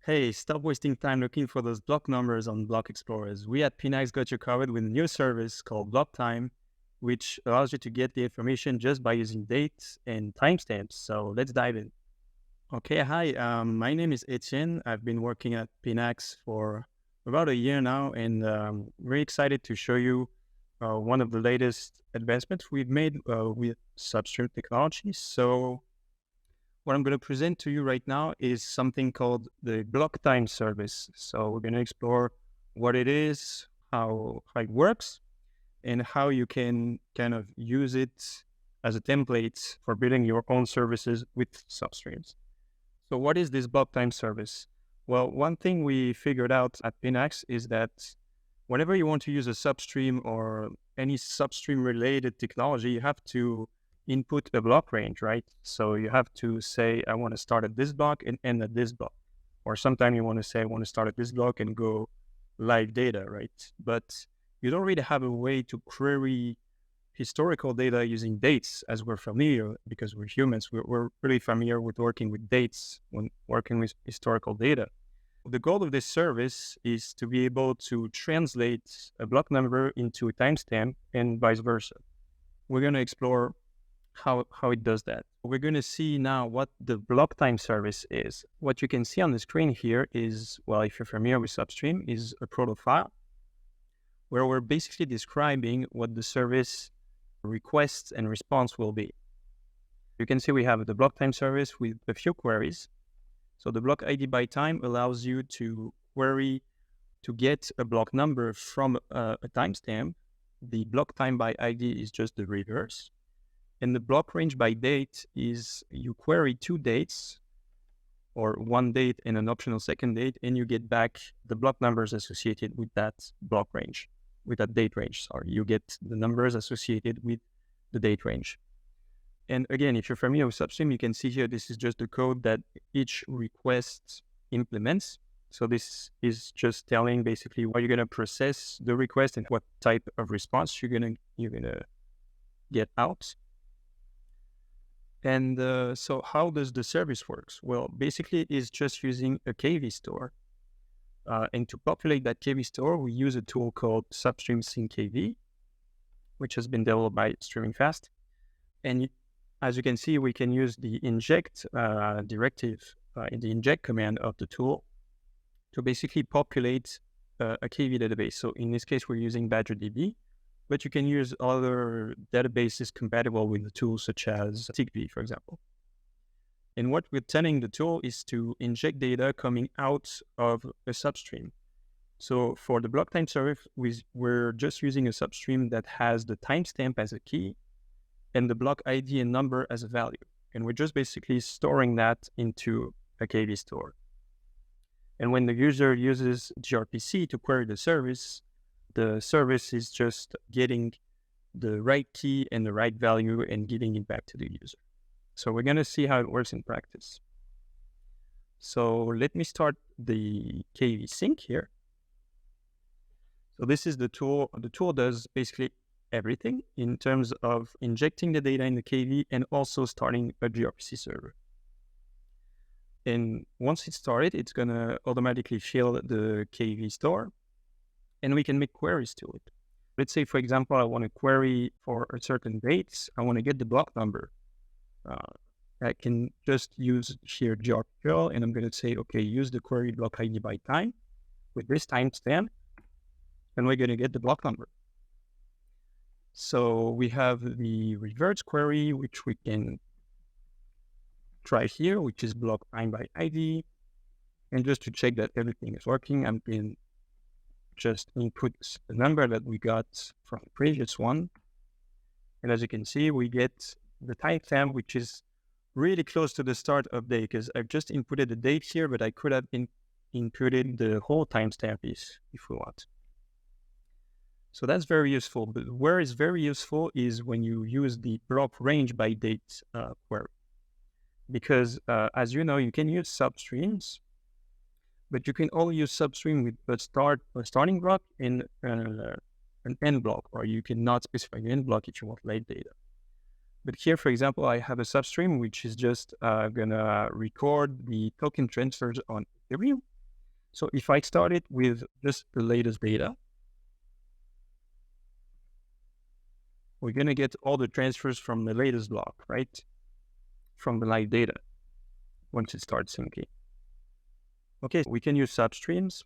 Hey, stop wasting time looking for those block numbers on block explorers. We at Pinax got you covered with a new service called Block Time, which allows you to get the information just by using dates and timestamps. So let's dive in. Okay, hi. My name is Etienne. I've been working at Pinax for about a year now, and very excited to show you one of the latest advancements we've made with Substream technology. So what I'm going to present to you right now is something called the block time service. So we're going to explore what it is, how it works, and how you can kind of use it as a template for building your own services with Substreams. So what is this block time service? Well, one thing we figured out at Pinax is that whenever you want to use a substream or any substream related technology, you have to input a block range, right? So you have to say, I want to start at this block and end at this block. Or sometimes you want to say, I want to start at this block and go live data, right? But you don't really have a way to query historical data using dates as we're familiar, because we're humans, we're really familiar with working with dates when working with historical data. The goal of this service is to be able to translate a block number into a timestamp and vice versa. We're going to explore how it does that. We're going to see now what the block time service is. What you can see on the screen here is, well, if you're familiar with Substream, is a proto file where we're basically describing what the service requests and response will be. You can see we have the block time service with a few queries. So the block ID by time allows you to query to get a block number from a timestamp. The block time by ID is just the reverse. And the block range by date is you query two dates or one date and an optional second date, and you get back the block numbers associated with that block range, with that date range. Sorry, you get the numbers associated with the date range. And again, if you're familiar with Substream, you can see here, this is just the code that each request implements. So this is just telling basically why you're going to process the request and what type of response you're going to get out. And so how does the service works? Well, basically it's just using a KV store. And to populate that KV store, we use a tool called Substream Sync KV, which has been developed by Streaming Fast. And as you can see, we can use the inject directive in the inject command of the tool to basically populate a KV database. So in this case, we're using BadgerDB, but you can use other databases compatible with the tool, such as TickV, for example. And what we're telling the tool is to inject data coming out of a substream. So for the block time service, we're just using a substream that has the timestamp as a key and the block ID and number as a value. And we're just basically storing that into a KV store. And when the user uses gRPC to query the service is just getting the right key and the right value and giving it back to the user. So we're going to see how it works in practice. So let me start the KV sync here. So this is the tool. The tool does basically everything in terms of injecting the data in the KV and also starting a gRPC server. And once it's started, it's going to automatically fill the KV store, and we can make queries to it. Let's say, for example, I want to query for a certain date. I want to get the block number. I can just use here gRPL, and I'm going to say, okay, use the query block ID by time with this timestamp, and we're going to get the block number. So we have the reverse query, which we can try here, which is block time by ID. And just to check that everything is working, I'm going to just input the number that we got from the previous one. And as you can see, we get the timestamp, which is really close to the start of day, because I've just inputted the date here, but I could have inputted the whole timestamp if we want. So that's very useful. But where it's very useful is when you use the block range by date query. Because as you know, you can use substreams, but you can only use substream with a starting block and an end block, or you cannot specify an end block if you want late data. But here, for example, I have a substream which is just going to record the token transfers on Ethereum. So if I started with just the latest data, we're going to get all the transfers from the latest block, right? From the live data once it starts syncing. Okay, we can use substreams,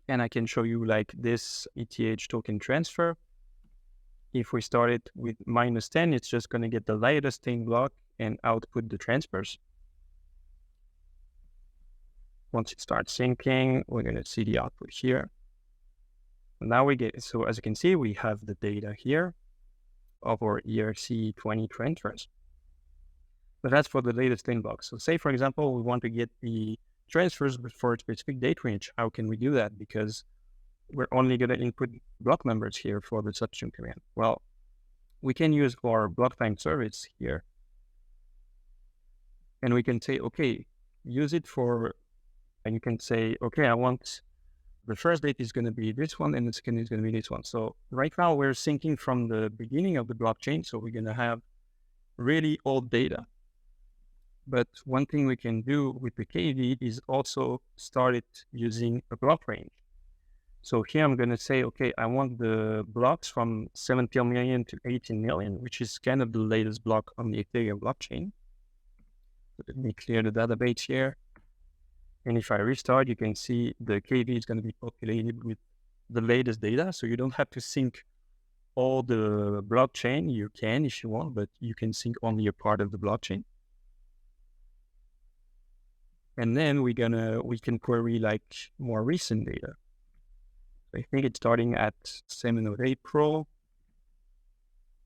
and I can show you like this ETH token transfer. If we start it with -10, it's just going to get the latest 10 block and output the transfers. Once it starts syncing, we're going to see the output here. Now we get, so as you can see, we have the data here of our ERC20 transfers. But that's for the latest 10 blocks. So say, for example, we want to get the transfers for a specific date range. How can we do that? Because we're only going to input block numbers here for the substream command. Well, we can use our block time service here. And we can say, okay, use it for, and you can say, okay, I want the first date is going to be this one and the second is going to be this one. So right now we're syncing from the beginning of the blockchain. So we're going to have really old data. But one thing we can do with the KV is also start it using a block range. So here I'm going to say, okay, I want the blocks from 17 million to 18 million, which is kind of the latest block on the Ethereum blockchain. So let me clear the database here. And if I restart, you can see the KV is going to be populated with the latest data. So you don't have to sync all the blockchain. You can if you want, but you can sync only a part of the blockchain. And then we can query like more recent data. So I think it's starting at 7th of April.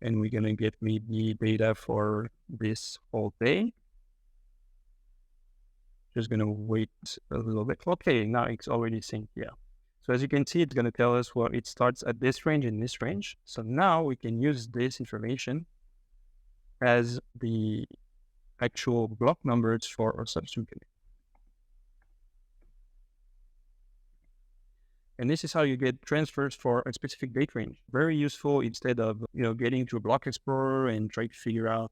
And we're going to get maybe data for this whole day. Just going to wait a little bit. Okay, now it's already synced, yeah. So as you can see, it's going to tell us, well, it starts at this range and this range. So now we can use this information as the actual block numbers for our substream command. And this is how you get transfers for a specific date range. Very useful instead of, getting to a block explorer and try to figure out,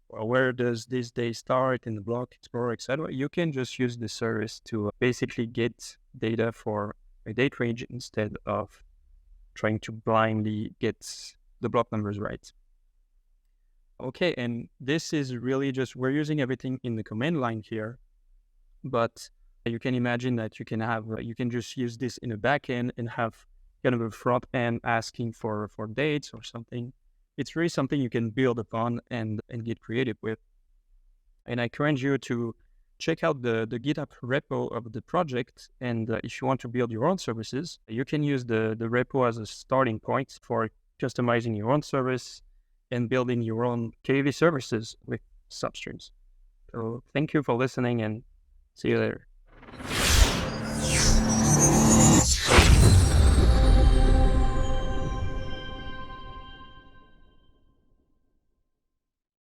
well, where does this day start in the block explorer, etc. You can just use the service to basically get data for a date range instead of trying to blindly get the block numbers right. Okay, and this is really just, we're using everything in the command line here, but you can imagine that you can just use this in a backend and have kind of a front end asking for dates or something. It's really something you can build upon and get creative with. And I encourage you to check out the GitHub repo of the project. And if you want to build your own services, you can use the repo as a starting point for customizing your own service and building your own KV services with substreams. So thank you for listening and see you later.